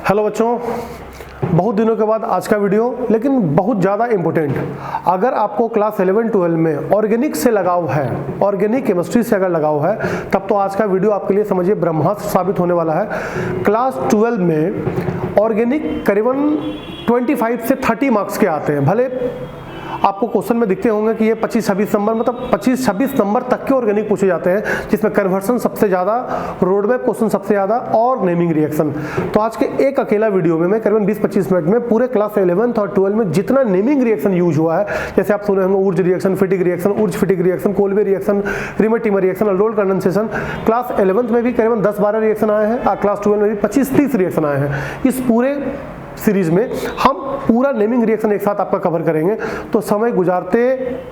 Hello बच्चों, बहुत दिनों के बाद आज का वीडियो, लेकिन बहुत ज़्यादा इम्पोर्टेंट। अगर आपको क्लास 11-12 में ऑर्गेनिक से लगाव है, ऑर्गेनिक केमिस्ट्री से अगर लगाव है, तब तो आज का वीडियो आपके लिए समझिए ब्रह्मास्त्र साबित होने वाला है। क्लास 12 में ऑर्गेनिक करीबन 25 से 30 मार्क्स के आते हैं। भले आपको क्वेश्चन में दिखते होंगे कि ये 25-26 नंबर, मतलब 25-26 नंबर तक के ऑर्गेनिक पूछे जाते हैं, जिसमें कन्वर्सन सबसे ज़्यादा, रोड मैप क्वेश्चन सबसे ज़्यादा और नेमिंग रिएक्शन। तो आज के एक अकेला वीडियो में मैं करीबन 20-25 मिनट में पूरे क्लास 11th और 12 में जितना नेमिंग रिएक्शन यूज हुआ है, जैसे आप सुने होंगे Wurtz reaction, फिटिक reaction, Wurtz Fittig reaction, Kolbe reaction, reamer-Timmer reaction, aldol condensation, class 11th में भी करीबन 10-12 रिएक्शन आए हैं, क्लास 12 में भी 25-30 रिएक्शन आए हैं। इस पूरे सीरीज में हम पूरा नेमिंग रिएक्शन एक साथ आपका कवर करेंगे। तो समय गुजारते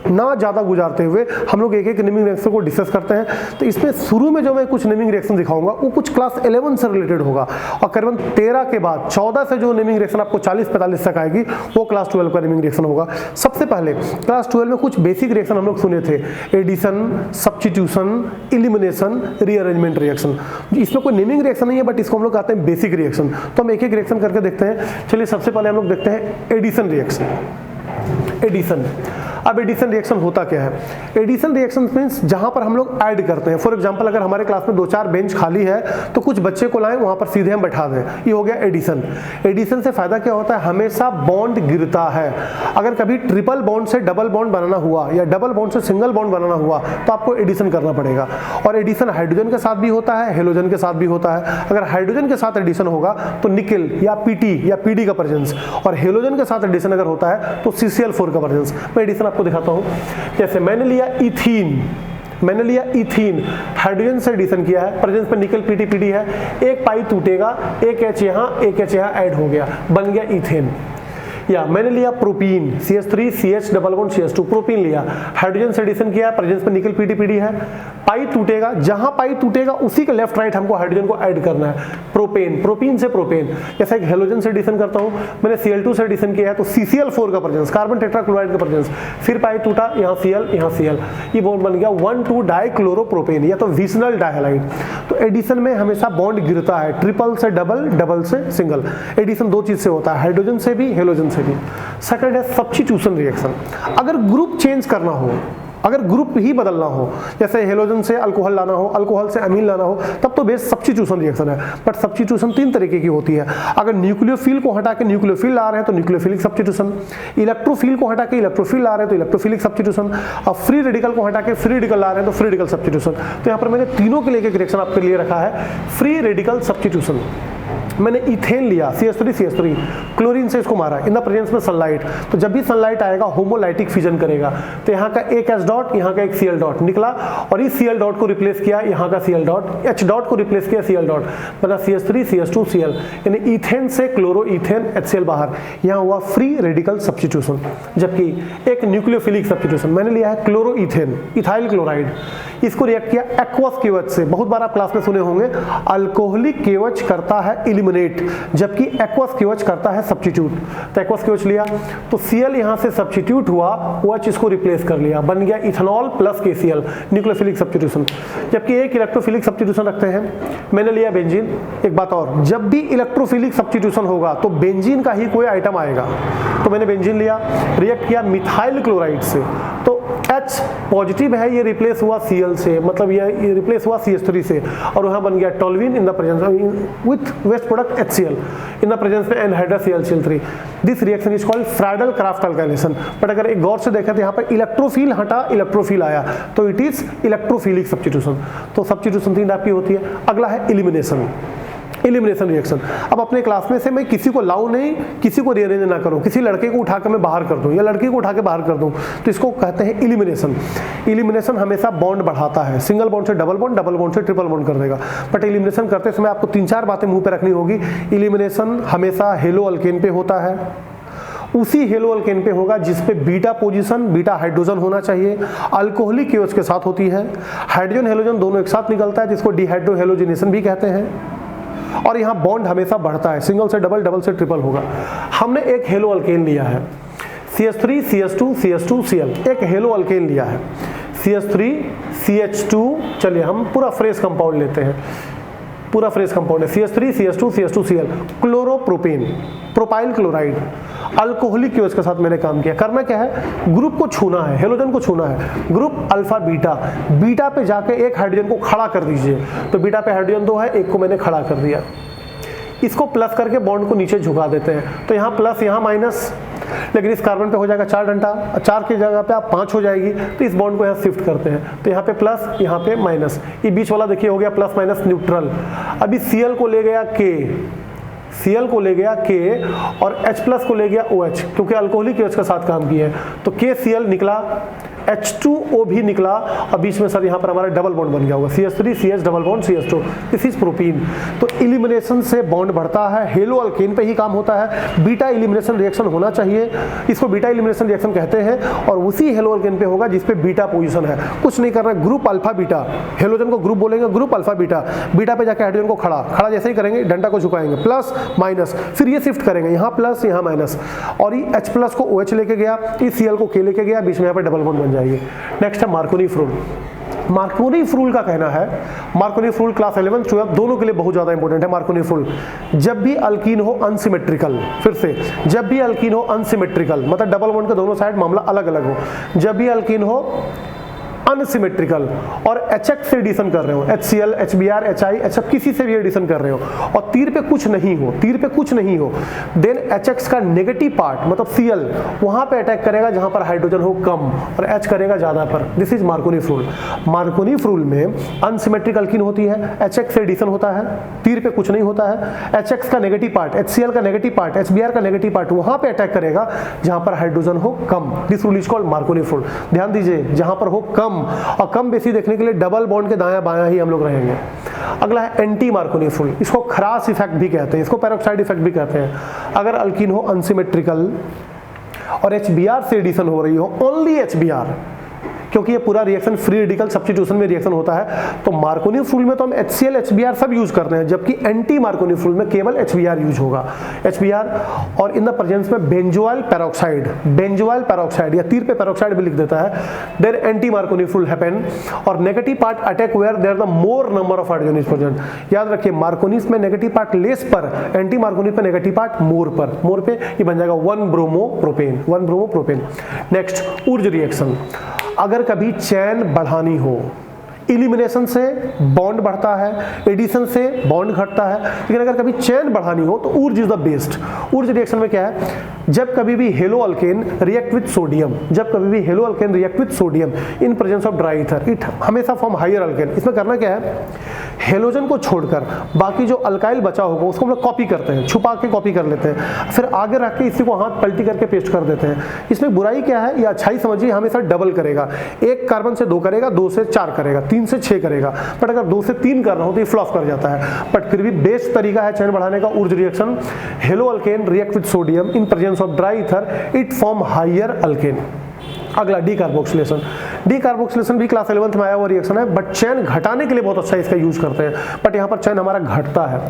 ना ज़्यादा गुजारते हुए हम लोग एक एक नेमिंग रिएक्शन को डिस्कस करते हैं। तो इसमें शुरू में जो मैं कुछ नेमिंग रिएक्शन दिखाऊंगा वो कुछ क्लास 11 से रिलेटेड होगा, और करीबन 13 के बाद 14 से जो नेमिंग रिएक्शन आपको 40-45 तक आएगी वो क्लास 12 का नेमिंग रिएक्शन होगा। सबसे पहले क्लास 12 में कुछ बेसिक रिएक्शन हम लोग सुने थे, addition, substitution, elimination, rearrangement reaction. इसमें कोई नेमिंग रिएक्शन नहीं है, बट इसको हम लोग कहते हैं बेसिक रिएक्शन। तो हम एक एक रिएक्शन करके देखते हैं। चलिए सबसे पहले हम लोग देखते हैं एडिशन रिएक्शन। एडिशन, अब एडिशन रिएक्शन होता क्या है? एडिशन रिएक्शन मींस जहां पर हम लोग ऐड करते हैं। फॉर एग्जांपल, अगर हमारे क्लास में 2-4 बेंच खाली है तो कुछ बच्चे को लाएं, वहां पर सीधे हम बैठा दें, ये हो गया एडिशन। एडिशन से फायदा क्या होता है? हमेशा बॉन्ड गिरता है। अगर कभी ट्रिपल बॉन्ड से डबल बॉन्ड बनाना हुआ या डबल बॉन्ड से सिंगल बॉन्ड बनाना हुआ तो आपको एडिशन करना पड़ेगा। और एडिशन हाइड्रोजन के साथ भी होता है, हेलोजन के साथ भी होता है। अगर हाइड्रोजन के साथ एडिशन होगा तो निकेल या पीटी या पीडी का प्रेजेंस, और हेलोजन के साथ एडिशन अगर होता है तो CCl4 का प्रेजेंस। मैं एडिशन आपको दिखाता हूं। जैसे मैंने लिया इथीन, हाइड्रोजन से एडिशन किया है, प्रेजेंस पे निकल पीटी है, एक पाई टूटेगा, एक H यहाँ, एक H यहाँ ऐड हो गया, बन गया इथेन। या मैंने लिया propene, CH3 CH double bond CH2, propene लिया, हाइड्रोजन से एडिशन किया, प्रेजेंस पे निकल पीडी है, पाई टूटेगा, जहां पाई टूटेगा उसी के लेफ्ट राइट हमको हाइड्रोजन को ऐड करना है, प्रोपीन से प्रोपेन। जैसे एक हेलोजन से एडिशन करता हूं, मैंने Cl2 से एडिशन किया है तो CCl4 का प्रेजेंस, कार्बन टेट्राक्लोराइड का प्रेजेंस, फिर पाई टूटा, यहाँ Cl, यहाँ Cl, ये बॉन्ड बन गया 1,2 डाइक्लोरोप्रोपेन या तो विसनल डाइहैलाइड। तो एडिशन में हमेशा बॉन्ड गिरता है, ट्रिपल से डबल, डबल से सिंगल। एडिशन दो चीज से होता है, हाइड्रोजन से भी, हेलोजन से भी। सेकंड है सब्स्टिट्यूशन रिएक्शन। अगर ग्रुप चेंज करना हो, अगर ग्रुप ही बदलना हो, जैसे हेलोजन से अल्कोहल लाना हो, अल्कोहल से अमीन लाना हो, तब तो बेस्ट सब्स्टिट्यूशन रिएक्शन है। बट सब्स्टिट्यूशन 3 तरीके की होती है। अगर न्यूक्लियोफिल को हटा के न्यूक्लियोफिल ला रहे हैं तो न्यूक्लियोफिलिक सब्स्टिट्यूशन, इलेक्ट्रोफिल को हटा के इलेक्ट्रोफिल ला रहे हैं तो इलेक्ट्रोफिलिक सब्स्टिट्यूशन, और फ्री रेडिकल को हटा के फ्री रेडिकल ला रहे हैं तो फ्री रेडिकल सब्स्टिट्यूशन। तो यहाँ पर मैंने तीनों के लिए एक रिएक्शन आपके लिए रखा है, फ्री रेडिकल सब्स्टिट्यूशन। मैंने इथेन लिया, CH3 क्लोरीन से इसको मारा इन द प्रेजेंस में सनलाइट, तो जब भी सनलाइट आएगा होमोलाइटिक फिजन करेगा, तो यहाँ का एक H डॉट, यहाँ का एक Cl डॉट निकला, और इस Cl डॉट को रिप्लेस किया, यहाँ का Cl डॉट, H डॉट को रिप्लेस किया Cl डॉट, बना CH3 CH2 Cl, यानी इथेन से क्लोरो इथेन HCl बाहर, यहाँ हुआ फ्री रेडिकल सब्स्टिट्यूशन। जबकि एक न्यूक्लियोफिलिक सब्स्टिट्यूशन मैंने लिया है क्लोरो इथेन, इथाइल क्लोराइड, इसको रिएक्ट किया एक्वस KOH से। बहुत बार आप क्लास में सुने होंगे, अल्कोहलिक KOH करता है इलिमिनेट, जबकि एक्वस KOH करता है सब्स्टिट्यूट। तो एक्वस KOH लिया तो Cl यहाँ से सब्स्टिट्यूट हुआ, OH इसको रिप्लेस कर लिया, बन गया ethanol plus KCl, nucleophilic substitution. जबकि एक इलेक्ट्रोफिलिक सब्स्टिट्यूशन रखते हैं, मैंने लिया बेंजीन। एक बात और, जब भी इलेक्ट्रोफिलिक सब्स्टिट्यूशन होगा तो बेंजीन का ही कोई आइटम आएगा, तो मैंने बेंजीन लिया, रिएक्ट किया मिथाइल क्लोराइड से, तो H पॉजिटिव है, ये रिप्लेस हुआ Cl से, मतलब ये रिप्लेस हुआ CH3 से, और वहां बन गया toluene in the presence with waste product HCl in the presence में anhydrous ClCl3। This reaction is called Friedel Crafts alkylation. But अगर एक गौर से देखा तो यहाँ पर इलेक्ट्रोफिल हटा, इलेक्ट्रोफिल आया, तो इट इज इलेक्ट्रोफिलिक सब्स्टिट्यूशन। तो सब्स्टिट्यूशन 3 टाइप की होती है। अगला है इलिमिनेशन, इलिमिनेशन रिएक्शन। अब अपने क्लास में से मैं किसी को लाऊं नहीं, किसी को रीअरेंज ना करूं, किसी लड़के को उठा के मैं बाहर कर दूं या लड़की को उठा के बाहर कर दूं, तो इसको कहते हैं इलिमिनेशन। इलिमिनेशन हमेशा बॉन्ड बढ़ाता है, सिंगल बॉन्ड से डबल बॉन्ड, डबल बॉन्ड से ट्रिपल बॉन्ड कर देगा। बट इलिमिनेशन करते समय आपको 3-4 बातें मुंह पे रखनी होगी। इलिमिनेशन हमेशा हेलो अल्केन पे होता है, उसी हेलो अल्केन पे होगा जिस पे बीटा पोजीशन, बीटा हाइड्रोजन होना चाहिए, अल्कोहलिक KOH के साथ होती है, हाइड्रोजन हेलोजन दोनों एक साथ निकलता है, जिसको डिहाइड्रोहेलोजिनेशन भी कहते हैं, और यहाँ बॉन्ड हमेशा बढ़ता है, सिंगल से डबल, डबल से ट्रिपल होगा। हमने एक हेलो अल्केन लिया है, CH3 CH2 CH2 Cl, एक हेलो अल्केन लिया है, CH3 CH2, चलिए हम पूरा फ्रेश कंपाउंड लेते हैं, पूरा फ्रेश कंपाउंड है, CH3 CH2 CH2 Cl, chloropropane, propyl chloride, alcoholic chaos के साथ मैंने काम किया। करना क्या है, ग्रुप को छूना है, हेलोजन को छूना है, ग्रुप अल्फा बीटा, बीटा पे जाके एक हाइड्रोजन को खड़ा कर दीजिए, तो बीटा पे हाइड्रोजन 2 है, एक को मैंने खड़ा कर दिया, इसको प्लस करके बॉन्ड को नीचे झुका देते हैं, तो यहाँ प्लस यहाँ माइनस, लेकिन इस कार्बन पे हो जाएगा 4 डंडा, 4 की जगह पे आप 5 हो जाएगी, तो इस बॉन्ड को यहाँ शिफ्ट करते हैं, तो यहाँ पे प्लस यहाँ पे माइनस, ये बीच वाला देखिए हो गया प्लस माइनस न्यूट्रल। अभी Cl को ले गया K, Cl को ले गया K और H प्लस को ले गया OH, क्योंकि अल्कोहलिक OH के साथ काम किया है, तो KCl निकला, H2O भी निकला, और बीच में सर यहाँ पर हमारा डबल बॉन्ड बन गया होगा, CH3 CH double bond CH2, this is propene. तो इलिमिनेशन से बॉन्ड बढ़ता है, हेलो अल्केन पे ही काम होता है, बीटा इलिमिनेशन रिएक्शन होना चाहिए, इसको बीटा इलिमिनेशन रिएक्शन कहते हैं, और उसी हेलो अल्केन पे होगा जिसपे बीटा पोजीशन है। कुछ नहीं करना, ग्रुप अल्फा बीटा, हेलोजन को ग्रुप बोलेंगे, ग्रुप अल्फा बीटा, बीटा पे जाकर हाइड्रोजन को खड़ा जैसे ही करेंगे, डंडा को झुकाएंगे, प्लस माइनस, फिर ये शिफ्ट करेंगे, यहाँ प्लस यहाँ माइनस, और ये H प्लस को OH लेके गया, इस Cl को K लेके गया, बीच में यहाँ पे डबल बॉन्ड बन जाएगी। नेक्स्ट है मार्कोनीफ रूल। मार्कोनीफ रूल का कहना है, मार्कोनीफ रूल क्लास 11 12 दोनों के लिए बहुत ज्यादा इंपॉर्टेंट है। मार्कोनीफ रूल, जब भी अल्कीन हो अनसिमेट्रिकल, फिर से जब भी अल्कीन हो अनसिमेट्रिकल, मतलब डबल बॉन्ड के दोनों साइड मामला अलग अलग हो, जब भी अल्कीन हो अनसिमेट्रिकल और HX से एडिशन कर रहे हो, HCl HBr HI HF किसी से भी एडिशन कर रहे हो, और तीर पे कुछ नहीं हो, तीर पे कुछ नहीं हो, देन HX का नेगेटिव पार्ट मतलब Cl वहां पे अटैक करेगा जहां पर हाइड्रोजन हो कम, और H करेगा ज्यादा पर। This is Markovnikov rule. Markovnikov rule में अनसिमेट्रिक अल्कीन होती है, HX से एडिशन होता है, तीर पे कुछ नहीं होता है, HX का नेगेटिव पार्ट, HCl का नेगेटिव पार्ट, HBr का नेगेटिव पार्ट वहां पे अटैक करेगा जहां पर हाइड्रोजन हो कम। This rule is called Markovnikov rule. ध्यान दीजिए, जहां पर हो कम, और कम बेसी देखने के लिए डबल बॉन्ड के दायां बायां ही हम लोग रहेंगे। अगला है एंटी मार्कोनीफ रूल, इसको खरास इफेक्ट भी कहते हैं, इसको पेरोक्साइड इफेक्ट भी कहते हैं। अगर अल्कीन हो अनसिमेट्रिकल और HBr से एडिशन हो रही हो, ओनली HBr, क्योंकि ये पूरा रिएक्शन फ्री रेडिकल सब्स्टिट्यूशन में रिएक्शन होता है, तो मार्कोनीफ रूल में तो हम HCl HBr सब यूज करते हैं, जबकि एंटी मार्कोनीफ रूल में केवल HBr यूज होगा, HBr, और इन द प्रेजेंस में बेंजोइल पेरोक्साइड, बेंजोइल पेरोक्साइड या तीर पे पेरोक्साइड भी लिख देता है, there anti Markovnikov rule happen, और negative part attack where there the more number of hydrogen is present. याद रखिए, मार्कोनीफ में नेगेटिव पार्ट लेस पर, एंटी मार्कोनीफ में नेगेटिव पार्ट मोर पर, मोर पे ये बन जाएगा 1 bromopropane, 1 bromopropane. Next Wurtz reaction, अगर कभी चैन बढ़ानी हो, इलिमिनेशन से बॉन्ड बढ़ता है, एडिशन से बॉन्ड घटता है, लेकिन अगर कभी चैन बढ़ानी हो तो Wurtz is the best. Wurtz reaction में क्या है, जब कभी भी hello alkane react with sodium, जब कभी भी hello alkane react with sodium in presence of dry ether, it हमेशा फॉर्म हायर अल्केन। इसमें करना क्या है, हेलोजन को छोड़कर बाकी जो अल्काइल बचा होगा उसको हम लोग कॉपी करते हैं, छुपा के कॉपी कर लेते हैं, फिर आगे रख के इसी को हाथ पलटी करके पेस्ट कर देते हैं। इसमें बुराई क्या है या अच्छाई समझिए, हमेशा डबल करेगा, 1 कार्बन से 2 करेगा, 2 से 4 करेगा, 3 से 6 करेगा, बट अगर 2 से 3 कर रहा हो तो ये फ्लॉप कर जाता है। बट फिर भी बेस्ट तरीका है चैन बढ़ाने का Wurtz reaction, halo alkane react with sodium in presence of dry ether, it form higher alkane. अगला डीकार्बोक्सिलेशन, डीकार्बोक्सिलेशन भी क्लास 11 में आया हुआ रिएक्शन है, बट चैन घटाने के लिए बहुत अच्छा इसका यूज करते हैं, बट यहाँ पर चैन हमारा घटता है,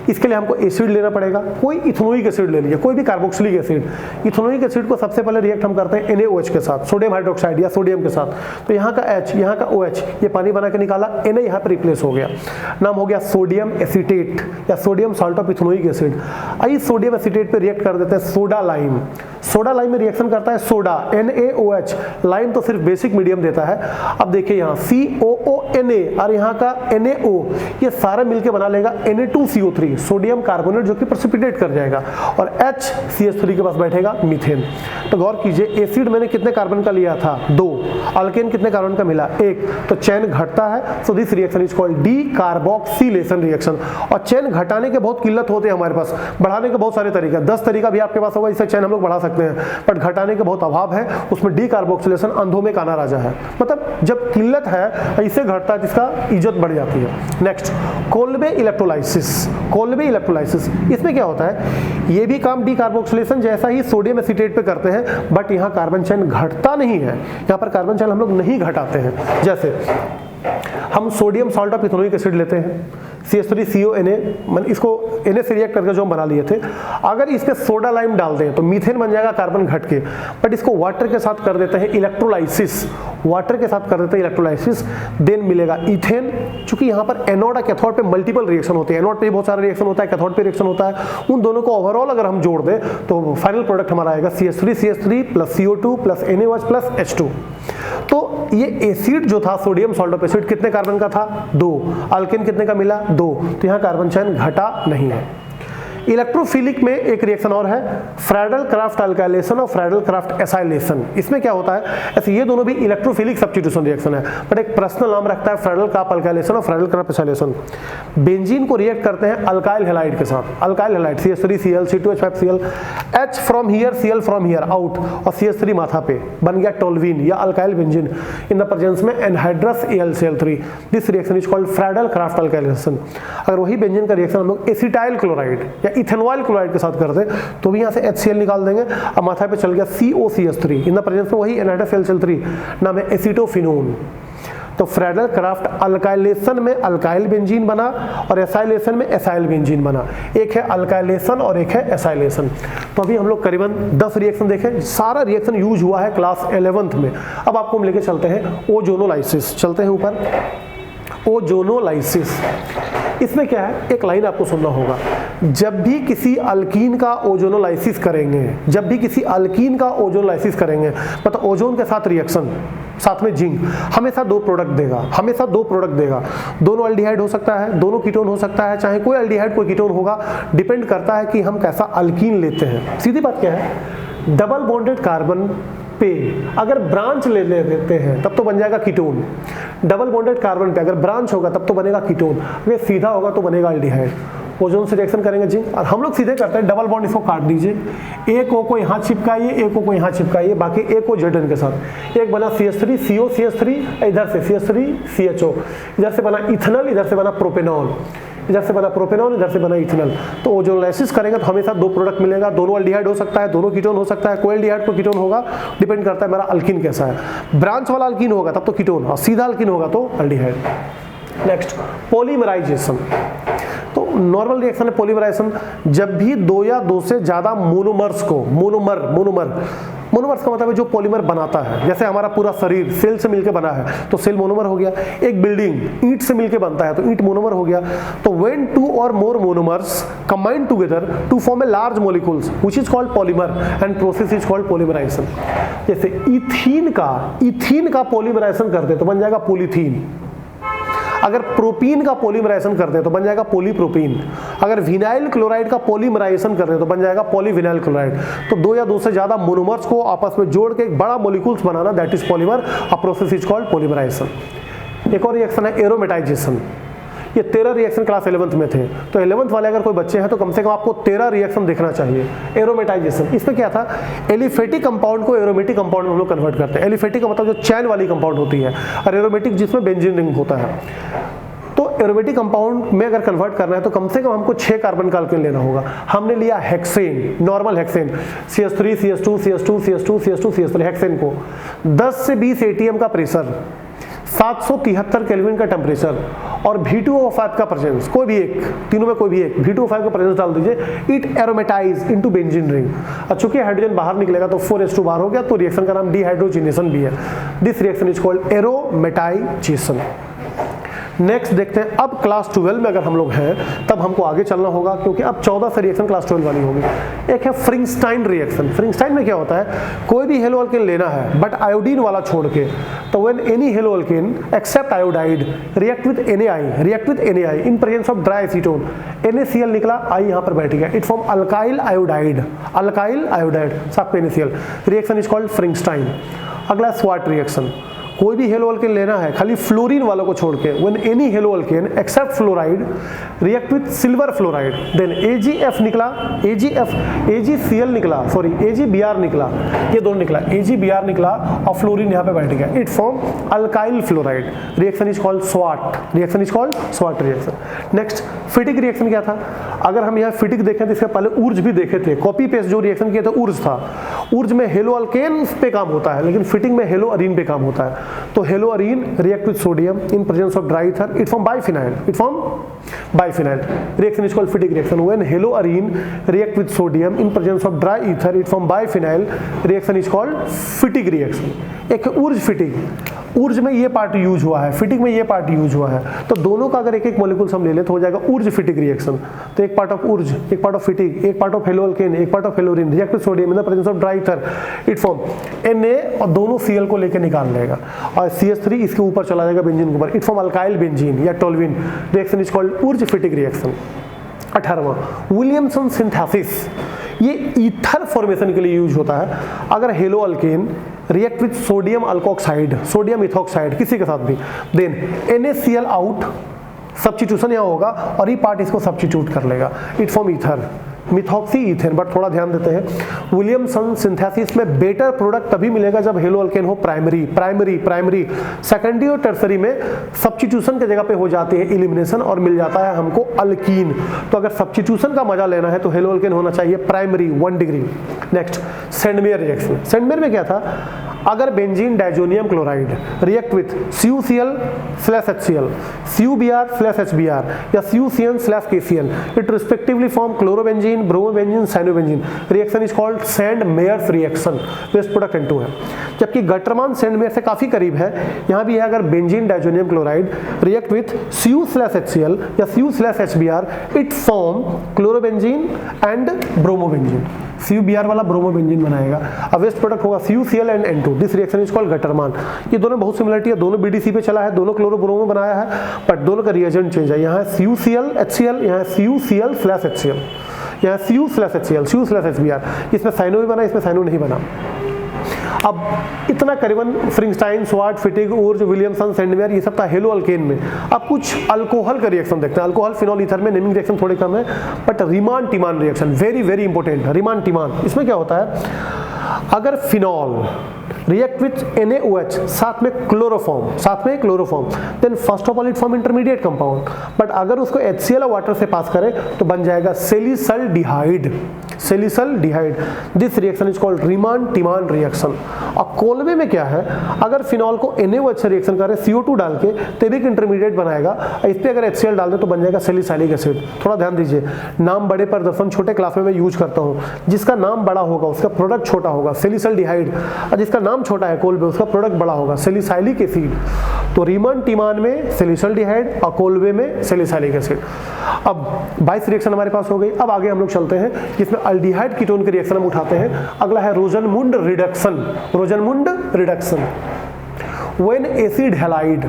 इसके लिए हमको एसिड लेना पड़ेगा। कोई इथेनोइक एसिड ले लीजिए, कोई भी कार्बोक्सिलिक एसिड, इथेनोइक एसिड को सबसे पहले रिएक्ट हम करते हैं NaOH के साथ, सोडियम हाइड्रोक्साइड या सोडियम के साथ, तो यहाँ का H, यहाँ का OH, ये पानी बना के निकाला, Na यहाँ पर रिप्लेस हो गया, नाम हो गया सोडियम एसीटेट या sodium salt of ethanoic acid. आइए सोडियम एसीटेट पे रिएक्ट कर देते हैं सोडा लाइम, सोडा लाइम में रिएक्शन करता है सोडा NaOH, लाइम तो सिर्फ बेसिक मीडियम देता है। अब देखिए यहाँ COONA और यहाँ का NaO, ये सारा मिलके बना लेगा Na2CO3 सोडियम कार्बोनेट, जो कि प्रेसिपिटेट कर जाएगा, और HCH3 के पास बैठेगा मीथेन। तो गौर कीजिए, एसिड मैंने कितने कार्बन का लिया था, 2, अल्केन कितने कार्बन का मिला, 1, तो चैन घटता है। So this reaction is called decarboxylation reaction. और चैन घटाने के बहुत किल्लत होते हैं हमारे पास, बढ़ाने के बहुत सारे तरीके, 10 तरीका भी आपके पास होगा, इससे चैन हम लोग बढ़ा सकते हैं, बट घटाने के बहुत अभाव है, उसमें डीकार्बोक्सिलेशन अंधों में काना राजा है, मतलब जब किल्लत है ऐसे घटता है जिसका इज्जत बढ़ जाती है। Next Kolbe electrolysis, Kolbe electrolysis, इसमें क्या होता है, ये भी काम डीकार्बोक्सिलेशन जैसा ही सोडियम एसीटेट पे करते हैं, बट यहाँ कार्बन चैन घटता नहीं है, यहाँ पर कार्बन चैन हम लोग नहीं घटाते हैं। जैसे हम sodium salt of ethanoic acid लेते हैं CH3CONA, इसको Na से रिएक्ट करके जो हम बना लिए थे, अगर इस पे सोडा लाइम डाल दें तो मीथेन बन जाएगा कार्बन घट के, बट इसको वाटर के साथ कर देते हैं इलेक्ट्रोलाइसिस, वाटर के साथ कर देते हैं इलेक्ट्रोलाइसिस, देन मिलेगा इथेन। चूंकि यहाँ पर एनोड और कैथोड पे मल्टीपल रिएक्शन होते हैं, एनोड पे बहुत सारे रिएक्शन होता है, कैथोड पे रिएक्शन होता है, उन दोनों को ओवरऑल अगर हम जोड़ दें तो फाइनल प्रोडक्ट हमारा आएगा CH3 plus CO2 plus NaOH plus H2। तो ये एसिड जो था सोडियम साल्ट ऑफ एसिड कितने कार्बन का था? 2। अल्केन कितने का मिला? 2। तो यहाँ कार्बन चयन घटा नहीं है। इलेक्ट्रोफिलिक में एक रिएक्शन और है, फ्रैडल क्राफ्ट अल्काइलेशन और फ्रैडल क्राफ्ट एसाइलेशन। इसमें क्या होता है, ऐसे ये दोनों भी इलेक्ट्रोफिलिक सब्स्टिट्यूशन रिएक्शन है, बट एक पर्सनल नाम रखता है फ्रैडल क्राफ्ट अल्काइलेशन और फ्रैडल क्राफ्ट एसाइलेशन। बेंजीन को रिएक्ट करते हैं अल्काइल हैलाइड के साथ, alkyl halide CH3Cl C2H5Cl, H from here Cl from here out, और CH3 माथा पे बन गया टोल्वीन या alkyl benzene in the presence में anhydrous AlCl3। This reaction is called Friedel Crafts alkylation. अगर वही बेंजीन का रिएक्शन हम लोग एसिटाइल क्लोराइड या इथेनॉल क्लोराइड के साथ कर दे तो भी यहाँ से HCl निकाल देंगे, अब माथा पे चल गया COCH3 इन द प्रेजेंस में वही एनहाइड्रस AlCl3, नाम है एसीटोफिनोन। तो फ्रैडल क्राफ्ट अल्काइलेशन में अल्काइल बेंजीन बना और एसाइलेशन में एसाइल बेंजीन बना। एक है अल्काइलेशन और एक है एसाइलेशन। तो अभी हम लोग करीबन 10 रिएक्शन देखें, सारा रिएक्शन यूज हुआ है क्लास 11th में। अब आपको हम लेके चलते हैं ओजोनोलाइसिस, चलते हैं ऊपर। ओजोनोलाइसिस, इसमें क्या है, एक लाइन आपको सुनना होगा, जब भी किसी अल्कीन का ओजोनोलाइसिस करेंगे, जब भी किसी अल्कीन का ओजोनोलाइसिस करेंगे, मतलब ओजोन के साथ रिएक्शन, साथ में जिंक, हमेशा 2 प्रोडक्ट देगा, हमेशा 2 प्रोडक्ट देगा। दोनों अल्डिहाइड हो सकता है, दोनों कीटोन हो सकता है, चाहे कोई अल्डिहाइड कोई कीटोन होगा, डिपेंड करता है कि हम कैसा अल्कीन लेते हैं। सीधी बात क्या है, डबल बॉन्डेड कार्बन पे अगर ब्रांच ले लेते हैं तब तो बन जाएगा कीटोन, डबल बॉन्डेड कार्बन पे अगर ब्रांच होगा तब तो बनेगा कीटोन, अगर सीधा होगा तो बनेगा अल्डिहाइड। ओजोन से रिएक्शन करेंगे जिंक, और हम लोग सीधे करते हैं डबल बॉन्ड, इसको काट दीजिए, एक O को यहाँ चिपकाइए, एक O को यहाँ चिपकाइए, बाकी एक O ZN के साथ, एक बना CH3CO CH3, इधर से CH3CHO, इधर से बना इथेनॉल, इधर से बना प्रोपेनॉल, इधर से बना प्रोपेनॉल, इधर से बना इथेनॉल। तो ओजोनोलाइसिस करेंगे तो हमेशा 2 प्रोडक्ट मिलेगा, दोनों अल्डिहाइड हो सकता है, दोनों कीटोन हो सकता है, कोई अल्डिहाइड कोई कीटोन होगा, डिपेंड करता है मेरा अल्कीन कैसा है। ब्रांच वाला अल्कीन होगा तब तो कीटोन, और सीधा अल्कीन होगा तो अल्डिहाइड। Next, polymerization. तो नॉर्मल रिएक्शन है पॉलीमराइजेशन, जब भी 2 या 2 से ज्यादा मोनोमर्स को, मोनोमर्स का मतलब है जो पॉलीमर बनाता है, जैसे हमारा पूरा शरीर सेल से मिलकर बना है तो सेल मोनोमर हो गया, एक बिल्डिंग ईंट से मिलकर बनता है तो ईंट मोनोमर हो गया। तो व्हेन 2 और more monomers combine together to form a large molecules which is called polymer and process is called polymerization. जैसे इथीन का पॉलीमराइजेशन करते तो बन जाएगा पॉलीथीन, अगर प्रोपीन का पॉलीमराइजेशन करते हैं तो बन जाएगा पॉलीप्रोपीन, अगर विनाइल क्लोराइड का पॉलीमराइजेशन करते हैं तो बन जाएगा पॉलीविनाइल क्लोराइड। तो 2 या 2 से ज्यादा मोनोमर्स को आपस में जोड़ के एक बड़ा मॉलिक्यूल्स बनाना, that is polymer, a process is called polymerization. एक और रिएक्शन है एरोमेटाइजेशन। ये 13 रिएक्शन क्लास 11th में थे, तो 11th वाले अगर कोई बच्चे हैं तो कम से कम आपको 13 रिएक्शन देखना चाहिए। एरोमेटाइजेशन, इसमें क्या था, एलिफेटिक कंपाउंड को एरोमेटिक कंपाउंड में हम लोग कन्वर्ट करते हैं। एलिफेटिक का मतलब जो चैन वाली कंपाउंड होती है, और एरोमेटिक जिसमें बेंजीन रिंग होता है। तो एरोमेटिक कंपाउंड में अगर कन्वर्ट करना है तो कम से कम हमको 6 कार्बन का अल्केन लेना होगा। हमने लिया hexane, normal hexane, CH3 CH2 CH2 CH2 CH2 CH3 hexane को 10 से 20 atm का प्रेशर, 773 केल्विन का टेम्परेचर और V2O5 का प्रेजेंस, कोई भी एक, तीनों में कोई भी एक V2O5 का प्रेजेंस डाल दीजिए, इट एरोमेटाइज इनटू बेंजीन रिंग। अब चूंकि हाइड्रोजन बाहर निकलेगा तो 4s2 बाहर हो गया, तो रिएक्शन का नाम डिहाइड्रोजिनेशन भी है। This reaction is called aromatisation. Next देखते हैं, अब क्लास 12 में अगर हम लोग हैं तब हमको आगे चलना होगा, क्योंकि अब 14 से रिएक्शन क्लास 12 वाली होगी। एक है फ्रिंगस्टाइन रिएक्शन। फ्रिंगस्टाइन में क्या होता है, कोई भी हेलो अल्केन लेना है बट आयोडीन वाला छोड़ के, तो when any halo alkane except iodide react with NaI in presence of dry acetone, NaCl निकला, आई यहाँ पर बैठ गया, इट फॉर्म अल्काइल आयोडाइड, साथ में NaCl, रिएक्शन इज कॉल्ड फ्रिंगस्टाइन। अगला स्वाट रिएक्शन, कोई भी हेलो अल्केन लेना है खाली फ्लोरीन वालों को छोड़ के, when any halo alkane except fluoride react with silver fluoride, then AgF निकला, AgCl निकला, सॉरी AgBr निकला, ये दोनों निकला, AgBr निकला और फ्लोरीन यहाँ पे बैठ गया, it form alkyl fluoride, reaction is called Swarts reaction. Next Fittig reaction क्या था? अगर हम यहाँ फिटिक देखें तो इसके पहले ऊर्ज भी देखे थे, कॉपी पेस्ट जो रिएक्शन किया था ऊर्ज था। ऊर्ज में हेलो अल्केन पे काम होता है, लेकिन फिटिक में हेलो अरीन पे काम होता है। तो hello Areen react with sodium in presence of dry ether, it form biphenyl, reaction is called फिटिक reaction. When hello Areen react with sodium in presence of dry ether, it form biphenyl, reaction is called फिटिक reaction. एक Wurtz फिटिक, Wurtz में ये part use हुआ है, फिटिक में ये part use हुआ है, तो दोनों का अगर एक एक मॉलिक्यूल्स हम ले ले तो हो जाएगा ऊर्ज फिटिक रिएक्शन। तो एक पार्ट ऑफ ऊर्ज, एक पार्ट ऑफ फिटिक, एक पार्ट ऑफ हेलो अल्केन, एक part of हेलोरिन react with sodium in the presence of dry ether, it form Na और दोनों Cl को लेकर निकाल लेगा और CH3 इसके ऊपर चला जाएगा बेंजीन के ऊपर, इट फॉर्म अल्काइल बेंजीन या toluene, reaction is called Wurtz Fittig reaction. 18वां विलियमसन सिंथेसिस, ये ईथर फॉर्मेशन के लिए यूज होता है। अगर hello alkane react with sodium alkoxide, sodium ethoxide किसी के साथ भी, देन NaCl आउट, सब्स्टिट्यूशन यहाँ होगा और ये पार्ट इसको सब्स्टिट्यूट कर लेगा, it form ether, methoxy ethane. But थोड़ा ध्यान देते हैं, विलियमसन सिंथेसिस में बेटर प्रोडक्ट तभी मिलेगा जब हेलो अल्केन हो प्राइमरी, सेकेंडरी और टर्सरी में सब्स्टिट्यूशन के जगह पे हो जाती है एलिमिनेशन और मिल जाता है हमको अल्कीन। तो अगर सब्स्टिट्यूशन का मजा लेना है तो हेलो अल्केन होना चाहिए primary 1 degree. Next Sandmeyer reaction, Sandmeyer में क्या था? अगर benzene diazonium chloride react with CuCl/HCl, CuBr/HBr या CuCN/KCl, it respectively form chlorobenzene, bromobenzene, cyanobenzene, reaction is called Sandmeyer's reaction, waste product N2 है। जबकि गटरमान सेंडमेयर से काफी करीब है, यहाँ भी है, अगर benzene diazonium chloride react with Cu/HCl या Cu/HBr, it form chlorobenzene and bromobenzene, CuBr वाला ब्रोमोबेंजीन बनाएगा, अब वेस्ट प्रोडक्ट होगा CuCl and N2, this reaction is called Gattermann. ये दोनों बहुत सिमिलरिटी है, दोनों BDC पे चला है, दोनों क्लोरोब्रोमो बनाया है, बट दोनों का रिएजेंट चेंज है। यहाँ है CuCl/HCl, यहाँ है CuCl/HCl, यहाँ Cu/HCl, इसमें साइनो भी बना, इसमें साइनो नहीं बना। अब इतना करीबन Finkelstein, Swarts, Fittig, Wurtz, Williamson, Sandmeyer, ये सब था हेलो अल्केन में। अब कुछ अल्कोहल का रिएक्शन देखते हैं। अल्कोहल फिनॉल ईथर में नेमिंग रिएक्शन थोड़े कम है, but Reimer Tiemann reaction very very important. Reimer Tiemann, इसमें क्या होता है? अगर फिनॉल रिएक्ट विथ NaOH साथ में chloroform, then first of all it form intermediate compound, but अगर उसको HCl और वाटर से पास करें तो बन जाएगा salicylaldehyde. This reaction is called Reimer Tiemann reaction. और कोलवे में क्या है? अगर फिनॉल को NaOH से रिएक्शन करें CO2 डाल के तब एक इंटरमीडिएट बनाएगा, इस पे अगर HCl डाल दे तो बन जाएगा सेलिसाइलिक एसिड। थोड़ा ध्यान दीजिए, नाम बड़े पर दर्शन, छोटे क्लास में मैं यूज करता हूँ। जिसका नाम बड़ा होगा उसका प्रोडक्ट छोटा होगा, सेलिसल्डिहाइड, और जिसका नाम छोटा है कोलवे उसका प्रोडक्ट बड़ा होगा, सेलिसाइलिक एसिड। तो रीमान टीमान में सेलिसल्डिहाइड और कोलवे में सेलिसाइलिक एसिड। अब 22 रिएक्शन हमारे पास हो गई। अब आगे हम लोग चलते हैं जिसमें अल्डिहाइड कीटोन के रिएक्शन हम उठाते हैं। अगला है Rosenmund reduction. When acid halide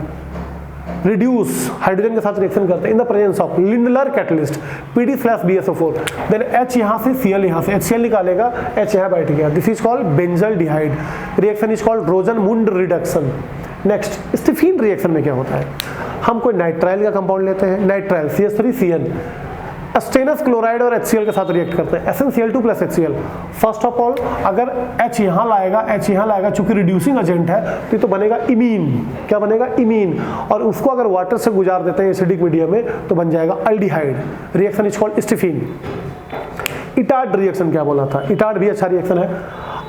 reduce hydrogen के साथ रिएक्शन करते हैं in the presence of Lindlar catalyst PD/BSO4, then H यहाँ से Cl यहाँ से HCl निकालेगा, H यहाँ बैठ गया, this is called benzaldehyde, reaction is called Rosenmund reduction. Next Stephen reaction में क्या होता है? हम कोई नाइट्राइल का कंपाउंड लेते हैं, नाइट्राइल CH3CN, स्टेनस क्लोराइड और HCl के साथ रिएक्ट करते हैं, SnCl2+HCl। फर्स्ट ऑफ ऑल अगर H यहाँ लाएगा, चूंकि रिड्यूसिंग एजेंट है तो बनेगा इमीन। क्या बनेगा? इमीन। और उसको अगर वाटर से गुजार देते हैं एसिडिक मीडियम में तो बन जाएगा aldehyde, reaction is called Stephen. Etard reaction क्या बोला था? इटार्ड भी अच्छा रिएक्शन है।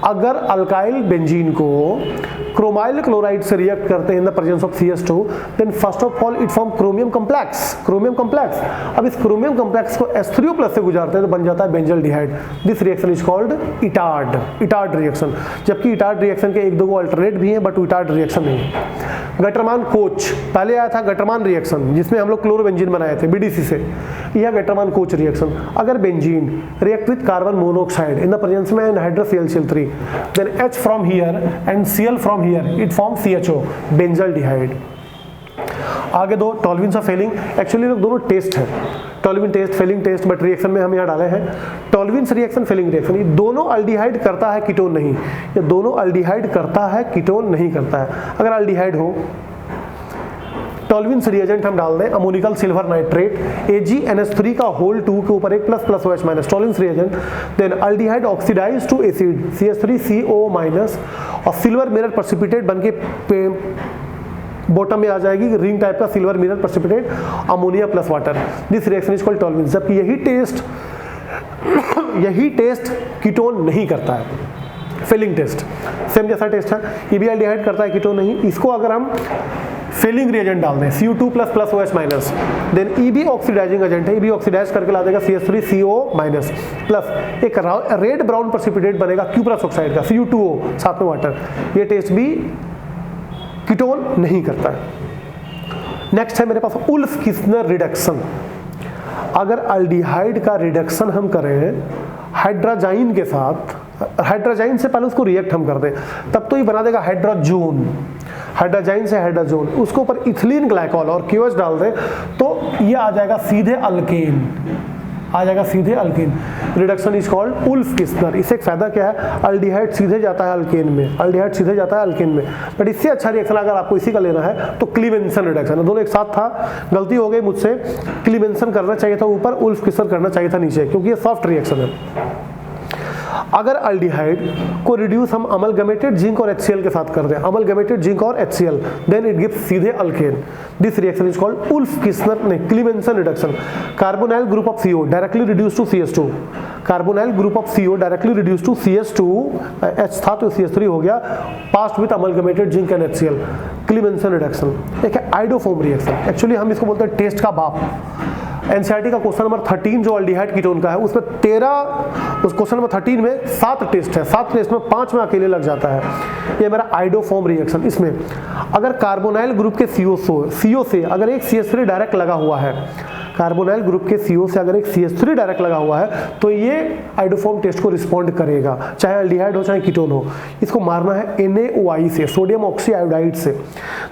अगर अल्काइल बेंजीन को क्रोमाइल क्लोराइड से रिएक्ट करते हैं in the presence of CH2, then first of all it form chromium complex. अब इस क्रोमियम कॉम्प्लेक्स को H3O+ से गुजारते हैं तो बन जाता है benzaldehyde. This reaction is called Etard reaction. जबकि इटार्ड रिएक्शन के एक दो अल्टरनेट भी हैं, बट इटार्ड रिएक्शन नहीं है। गटरमान कोच, पहले आया था गटरमान रिएक्शन जिसमें हम लोग क्लोरोबेंजीन बनाए थे BDC से, यह गटरमान कोच रिएक्शन। अगर benzene react with carbon monoxide in the presence में anhydrous ClCl3, then H from here and Cl from here, it forms CHO, benzaldehyde. आगे दो टॉल्विन्स ऑफ फेलिंग, एक्चुअली दोनों टेस्ट है, Tollen test, Fehling test, but reaction में हम यहाँ डाले हैं टॉल्विन्स रिएक्शन, फेलिंग रिएक्शन। ये दोनों अल्डिहाइड करता है, कीटोन नहीं। ये दोनों अल्डिहाइड करता है, कीटोन नहीं करता है। अगर अल्डिहाइड हो टॉल्विन्स रिएजेंट हम डाल दें, अमोनिकल सिल्वर नाइट्रेट AgNH3 का होल 2 के ऊपर एक plus OH minus, Tollens reagent, then aldehyde oxidise to acid CH3CO minus, और सिल्वर मिरर प्रेसिपिटेट बन के बॉटम में आ जाएगी रिंग टाइप का silver mirror precipitate ammonia plus water. This reaction is called toluene. जबकि यही टेस्ट कीटोन नहीं करता है, फेलिंग टेस्ट सेम जैसा टेस्ट है, EB-एल्डिहाइड करता है, कीटोन नहीं। इसको अगर हम फेलिंग रिएजेंट डाल दें CO2 plus plus OH minus, then EB oxidizing agent है, EB ऑक्सीडाइज करके ला देगा CH3CO माइनस प्लस एक रेड ब्राउन प्रेसिपिटेट बनेगा क्यूप्रस ऑक्साइड का CU2O साथ में वाटर। ये टेस्ट भी कीटोन नहीं करता है। नेक्स्ट है मेरे पास उल्फ-किस्नर रिडक्शन। अगर अल्डिहाइड का रिडक्शन हम करें हाइड्रोजाइन के साथ, हाइड्रोजाइन से पहले उसको रिएक्ट हम कर दें, तब तो ये बना देगा हाइड्रोजोन, हाइड्रोजाइन से हाइड्रोजोन, उसके ऊपर इथिलीन ग्लाइकॉल और QH डाल दें तो ये आ जाएगा सीधे अल्केन, आ जाएगा सीधे अल्केन। Reduction is called उल्फ-किस्नर। इससे एक फायदा क्या है, अल्डिहाइड सीधे जाता है अल्केन में, अल्डिहाइड सीधे जाता है अल्केन में। बट इससे अच्छा रिएक्शन अगर आपको इसी का लेना है तो क्लीवेंसन रिडक्शन, दोनों एक साथ था, गलती हो गई मुझसे, क्लीवेंसन करना चाहिए था ऊपर, उल्फ-किस्नर करना चाहिए था नीचे, क्योंकि ये सॉफ्ट रिएक्शन है। अगर अल्डिहाइड को रिड्यूस हम अमलगमेटेड जिंक और HCl के साथ कर दें, अमलगमेटेड जिंक और HCl, देन इट गिव्स सीधे alkane. This reaction is called Wolff Kishner नहीं Clemmensen reduction. Carbonyl group of CO directly reduce to CH2, carbonyl group of CO directly reduce to CH2, H था तो CH3 हो गया, past with amalgamated zinc and HCl, Clemmensen reduction. एक है iodoform reaction, actually हम इसको बोलते हैं टेस्ट का बाप। एनसीईआरटी का क्वेश्चन नंबर 13 जो अल्डिहाइड कीटोन का है उसमें 13, उस क्वेश्चन नंबर 13 में 7 टेस्ट है, 7 टेस्ट में 5 में अकेले लग जाता है। ये मेरा आइडोफॉर्म रिएक्शन। इसमें अगर कार्बोनाइल ग्रुप के CO से अगर एक CH3 डायरेक्ट लगा हुआ है, कार्बोनाइल ग्रुप के CO से अगर एक CH3 डायरेक्ट लगा हुआ है तो ये आइडोफॉर्म टेस्ट को रिस्पॉन्ड करेगा, चाहे अल्डिहाइड हो चाहे कीटोन हो। इसको मारना है NaOI से, सोडियम ऑक्सीआयोडाइड से।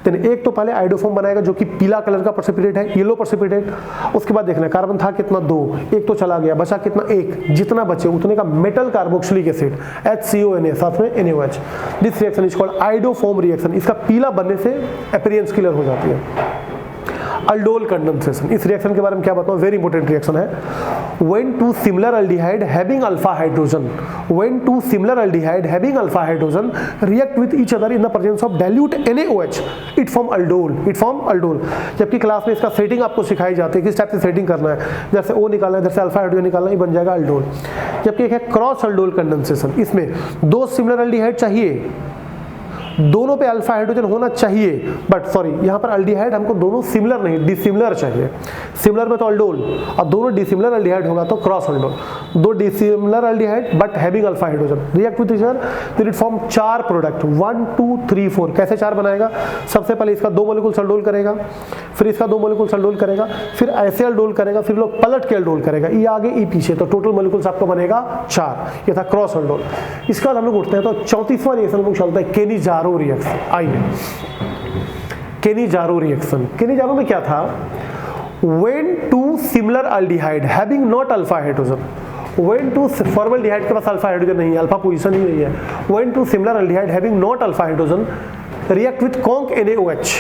देन एक तो पहले आइडोफॉर्म बनाएगा जो कि पीला कलर का प्रेसिपिटेट है, येलो प्रेसिपिटेट। उसके बाद देखना कार्बन था कितना 2, एक तो चला गया, बचा कितना 1, जितना बचे उतने का मेटल कार्बोक्सिलिक एसिड HCONA साथ में NaOH। This reaction is called iodoform reaction. इसका पीला बनने से अपीयरेंस क्लियर हो जाती है। अल्डोल कंडेंसेशन, इस रिएक्शन के बारे में क्या बताऊं, वेरी इंपॉर्टेंट रिएक्शन है। When two similar aldehyde having alpha hydrogen, when two similar aldehyde having alpha hydrogen react with each other in the presence of dilute NaOH, it form aldol, it form aldol. जबकि class में इसका setting आपको सिखाई जाती है, किस type से setting करना है, जैसे O निकालना है, जैसे अल्फा हाइड्रोजन निकालना है, बन जाएगा अल्डोल। जबकि एक है क्रॉस अल्डोल कंडेंसेशन, इसमें 2 सिमिलर अल्डिहाइड चाहिए, दोनों पे अल्फा हाइड्रोजन होना चाहिए, बट सॉरी यहाँ पर अल्डिहाइड हमको दोनों सिमिलर नहीं डिसिमिलर चाहिए। सिमिलर में तो अल्डोल और दोनों डिसिमिलर अल्डिहाइड होगा तो cross aldol. 2 dissimilar aldehyde but having alpha hydrogen react with each other, then it form 4 product 1 2 3 4। कैसे 4 बनाएगा, सबसे पहले इसका 2 मॉलिक्यूल्स अल्डोल करेगा, फिर इसका 2 मॉलिक्यूल्स अल्डोल करेगा, फिर ऐसे अल्डोल करेगा, फिर लोग पलट के अल्डोल करेगा, ई आगे ई पीछे, तो टोटल मॉलिक्यूल्स आपका बनेगा 4। ये था क्रॉस अल्डोल। इसके बाद हम लोग उठते हैं तो 34वां रिएक्शन हम चलता है केनी-जारो रिएक्शन। आइए केनी-जारो रिएक्शन। केनी-जारो में क्या था, when two similar aldehyde having not alpha hydrogen, when two formaldehyde के पास अल्फा हाइड्रोजन नहीं है, अल्फा पोजीशन ही नहीं है, when two similar aldehyde having not alpha hydrogen react with conc NaOH,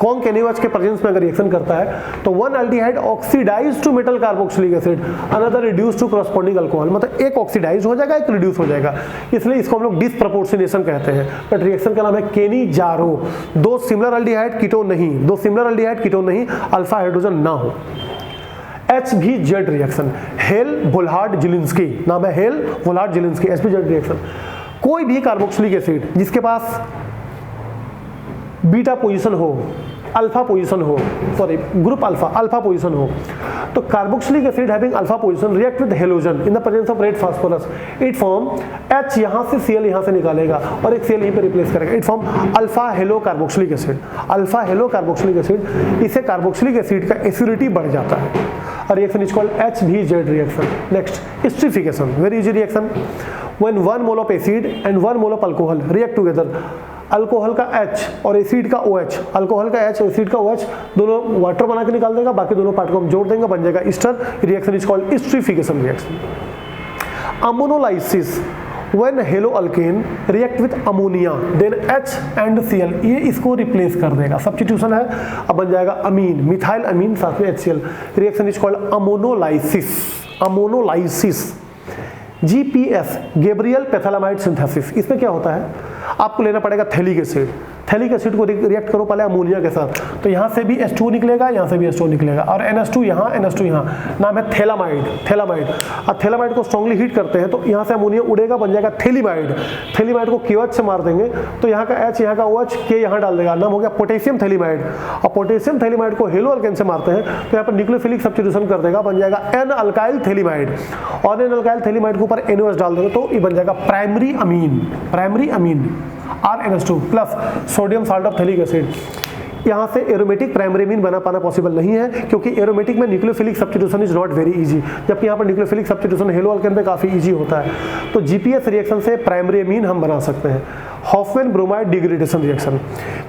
conc NaOH के प्रेजेंस में अगर रिएक्शन करता है तो one aldehyde oxidise to metal carboxylic acid, another reduce to corresponding alcohol. मतलब एक ऑक्सीडाइज हो जाएगा, एक रिड्यूस हो जाएगा, इसलिए इसको हम लोग डिसप्रपोर्शनेशन कहते हैं। बट रिएक्शन का नाम है केनी-जारो। 2 सिमिलर अल्डिहाइड कीटोन नहीं, 2 सिमिलर अल्डिहाइड कीटोन नहीं, अल्फा हाइड्रोजन ना हो। HBZ रिएक्शन, हेल वोल्हार्ड जिलिंस्की, नाम है हेल वोल्हार्ड जिलिंस्की। HBZ रिएक्शन, कोई भी कार्बोक्सिलिक एसिड जिसके पास बीटा पोजीशन हो, अल्फा पोजीशन हो, सॉरी ग्रुप अल्फा पोजीशन हो, तो carboxylic acid having alpha position react with halogen in the presence of red phosphorus, it form H यहाँ से Cl यहाँ से निकालेगा और एक Cl यहीं पे रिप्लेस करेगा, it form alpha hello carboxylic acid. Alpha hello carboxylic acid, इससे कार्बोक्सिलिक एसिड का एसिडिटी बढ़ जाता है और reaction is called HBZ reaction. Next esterification, very easy reaction. When 1 mole of acid and 1 mole of alcohol react together, alcohol का H और acid का OH, alcohol का H और एसिड का OH दोनों वाटर बना के निकाल देगा, बाकी दोनों पार्ट को हम जोड़ देंगे, बन जाएगा ester. Reaction is called esterification reaction. Ammonolysis, when halo alkane react with ammonia then H and Cl, ये इसको रिप्लेस कर देगा, सब्स्टिट्यूशन है, अब बन जाएगा अमीन, मिथाइल अमीन साथ में HCl। Reaction is called ammonolysis. Ammonolysis. GPS, Gabriel phthalimide synthesis, इसमें क्या होता है, आपको लेना पड़ेगा थैलिक एसिड। थैलिक एसिड को रिएक्ट करो पहले अमोनिया के साथ, तो यहाँ से भी H2 निकलेगा, यहाँ से भी H2 निकलेगा, और NH2 यहाँ, NH2 यहाँ, नाम है थैलामाइड। थैलामाइड, अब थैलामाइड को स्ट्रांगली हीट करते हैं तो यहाँ से अमोनिया उड़ेगा, बन जाएगा थैलीमाइड। थैलीमाइड को KOH से मार देंगे तो यहाँ का H, यहाँ का OH, K यहाँ डाल देगा, नाम हो गया पोटेशियम थैलीमाइड। और पोटेशियम थैलीमाइड को हेलो अल्केन से मारते हैं तो यहाँ पर न्यूक्लियोफिलिक सब्स्टिट्यूशन कर देगा, बन जाएगा N अल्काइल थैलीमाइड, और N अल्काइल थैलीमाइड के ऊपर NOH डाल देंगे तो ये बन जाएगा primary amine. Primary amine RNH2 plus sodium salt of phthalic acid. यहाँ से एरोमेटिक प्राइमरी अमीन बना पाना पॉसिबल नहीं है क्योंकि एरोमेटिक में nucleophilic substitution is not very easy, जबकि यहाँ पर न्यूक्लियोफिलिक सब्स्टिट्यूशन हेलो अल्केन में काफी इजी होता है। तो जीपीएस रिएक्शन से प्राइमरी अमीन हम बना सकते हैं। हॉफमैन ब्रोमाइड डिग्रेडेशन रिएक्शन,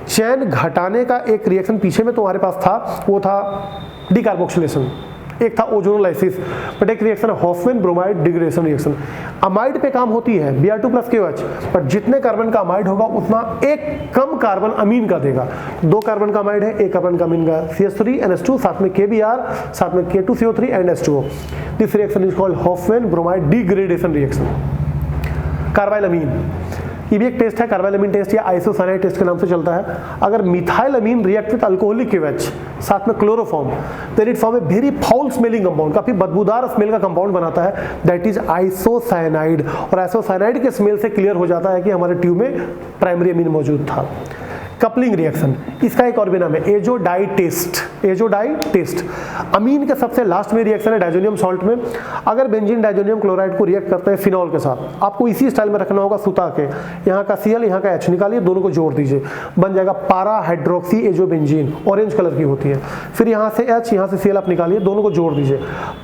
चैन घटाने का एक रिएक्शन पीछे में तुम्हारे पास था, वो था डिकार्बोक्सिलेशन, एक था ओजोनोलाइसिस, बट एक रिएक्शन है Hoffmann bromide degradation reaction. Amide पे काम होती है Br2 प्लस KOH, पर जितने कार्बन का अमाइड होगा उतना एक कम कार्बन अमीन का देगा। 2 कार्बन का अमाइड है, 1 कार्बन का अमीन का, CH3 NH2 साथ में KBr साथ में K2CO3 and H2O। This reaction is called Hofmann bromide degradation reaction. Carbylamine, ये भी एक टेस्ट है, कार्बाइल अमीन टेस्ट या आइसोसाइनाइड टेस्ट के नाम से चलता है। अगर methyl amine react with alcoholic KOH साथ में chloroform, then it form a very foul smelling compound, काफी बदबूदार स्मेल का कंपाउंड बनाता है, दैट इज आइसोसाइनाइड। और आइसोसाइनाइड के स्मेल से क्लियर हो जाता है कि हमारे ट्यूब में प्राइमरी अमीन मौजूद था। कपलिंग रिएक्शन, इसका एक और भी नाम है एजोडाई टेस्ट। एजोडाई टेस्ट अमीन के सबसे लास्ट में रिएक्शन है डाइजोनियम सॉल्ट में। अगर बेंजीन डाइजोनियम क्लोराइड को रिएक्ट करते हैं फिनॉल के साथ, आपको इसी स्टाइल में रखना होगा सुता के, यहाँ का Cl यहाँ का H निकालिए, दोनों को जोड़ दीजिए, बन जाएगा पारा हाइड्रोक्सी एजोबेंजीन, ऑरेंज कलर की होती है। फिर यहाँ से H यहाँ से Cl आप निकालिए, दोनों को जोड़ दीजिए,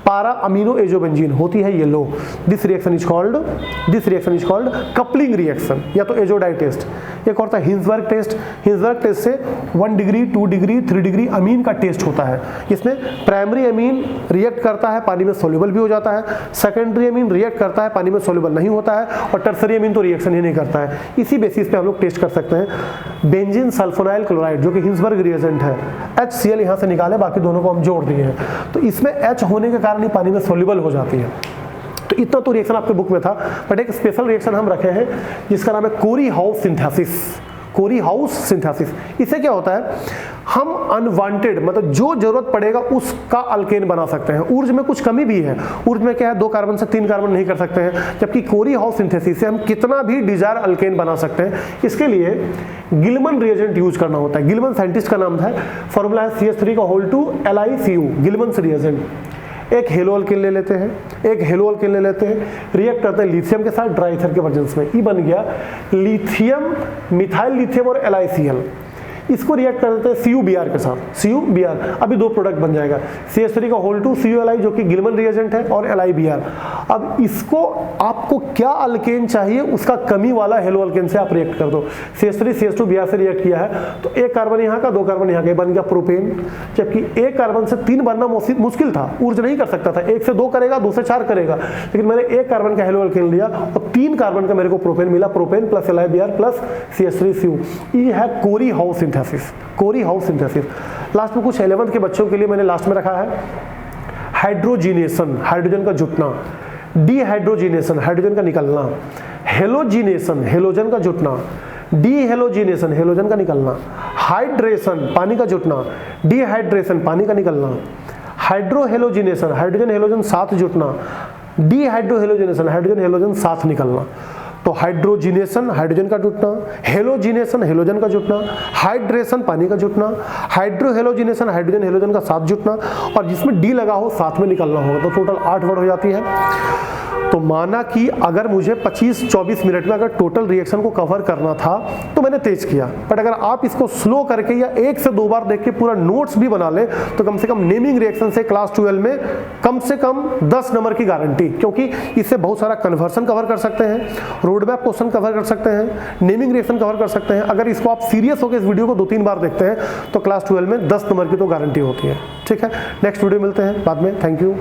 पारा अमीनो एजोबेंजीन होती है yellow. This reaction is called coupling reaction या तो एजोडाई टेस्ट। एक और था हिंसबर्ग टेस्ट। हिंसबर्ग टेस्ट से 1 डिग्री 2 डिग्री 3 डिग्री अमीन का टेस्ट होता है। इसमें प्राइमरी अमीन रिएक्ट करता है, पानी में सोल्यूबल भी हो जाता है, सेकेंडरी अमीन रिएक्ट करता है, पानी में सोल्यूबल नहीं होता है, और टर्सरी अमीन तो रिएक्शन ही नहीं करता है। इसी बेसिस पे हम लोग टेस्ट कर सकते हैं। बेंजीन सल्फोनाइल क्लोराइड जो कि हिंसबर्ग रिएजेंट है, HCl यहाँ से निकाले, बाकी दोनों को हम जोड़ दिए हैं, तो इसमें H होने के कारण ही पानी में सोल्यूबल हो जाती है। तो इतना तो रिएक्शन आपके बुक में था, बट एक स्पेशल रिएक्शन हम रखे हैं जिसका नाम है कोरी हाउस सिंथेसिस। कोरी हाउस सिंथेसिस, इससे क्या होता है, हम अनवांटेड मतलब जो जरूरत पड़ेगा उसका अल्केन बना सकते हैं। ऊर्ज में कुछ कमी भी है, ऊर्ज में क्या है 2 कार्बन से 3 कार्बन नहीं कर सकते हैं, जबकि कोरी हाउस सिंथेसिस से हम कितना भी डिजायर अल्केन बना सकते हैं। इसके लिए गिलमन रिएजेंट यूज करना होता है। गिलमन साइंटिस्ट का नाम है, फॉर्मूला है CH3 गिलमन रिएजेंट। एक हेलो अल्केन ले लेते हैं, रिएक्ट करते हैं लिथियम के साथ ड्राई ईथर के वर्जन्स में, ये बन गया लिथियम, मिथाइल लिथियम और LiCl। इसको रिएक्ट कर देते हैं CuBr के साथ, CuBr, अभी 2 प्रोडक्ट बन जाएगा, CH3 CuLi जो कि गिलमन रिएजेंट है और LiBr। अब इसको आपको क्या अल्केन चाहिए उसका कमी वाला हेलो अल्केन से आप रिएक्ट कर दो। CH3 CH2Br से रिएक्ट किया है तो 1 कार्बन यहाँ का 2 कार्बन यहाँ का, बन गया प्रोपेन। जबकि 1 कार्बन से 3 बनना मुश्किल था, ऊर्ज नहीं कर सकता था, 1 से 2 करेगा, 2 से 4 करेगा, लेकिन मैंने 1 कार्बन का हेलो अल्केन लिया और 3 कार्बन का मेरे को प्रोपेन मिला, propane plus LiBr plus CH3Cu। ये है कोरी हाउस सिंथेसिस। कोरी हाउस सिंथेसिस। लास्ट में कुछ 11th के बच्चों के लिए मैंने लास्ट में रखा है हाइड्रोजिनेशन, हाइड्रोजन का जुटना, डीहाइड्रोजिनेशन, हाइड्रोजन का निकलना, हेलोजिनेशन, हेलोजन का जुटना, डीहेलोजिनेशन, हेलोजन का निकलना, हाइड्रेशन, पानी का जुटना, डीहाइड्रेशन, पानी का निकलना, हाइड्रोहेलोजिनेशन, हाइड्रोजन हेलोजन साथ जुटना, डीहाइड्रोहेलोजिनेशन, हाइड्रोजन हेलोजन साथ निकलना। तो हाइड्रोजिनेशन, हाइड्रोजन का जुटना, हेलोजिनेशन, हेलोजन का जुटना, हाइड्रेशन, पानी का जुटना, हाइड्रोहेलोजिनेशन, हाइड्रोजन हेलोजन का साथ जुटना, और जिसमें डी लगा हो साथ में निकलना होगा, तो टोटल 8 वर्ड हो जाती है। तो माना कि अगर मुझे 25-24 मिनट में अगर टोटल रिएक्शन को कवर करना था तो मैंने तेज किया, बट अगर आप इसको स्लो करके या 1 से 2 बार देख के पूरा नोट्स भी बना ले तो कम से कम नेमिंग रिएक्शन से क्लास 12 में कम से कम 10 नंबर की गारंटी, क्योंकि इससे बहुत सारा कन्वर्सन कवर कर सकते हैं, रोड मैप क्वेश्चन कवर कर सकते हैं, नेमिंग रिएक्शन कवर कर सकते हैं। अगर इसको आप सीरियस होकर इस वीडियो को 2-3 बार देखते हैं तो क्लास 12 में 10 नंबर की तो गारंटी होती है। ठीक है, नेक्स्ट वीडियो मिलते हैं बाद में। Thank you.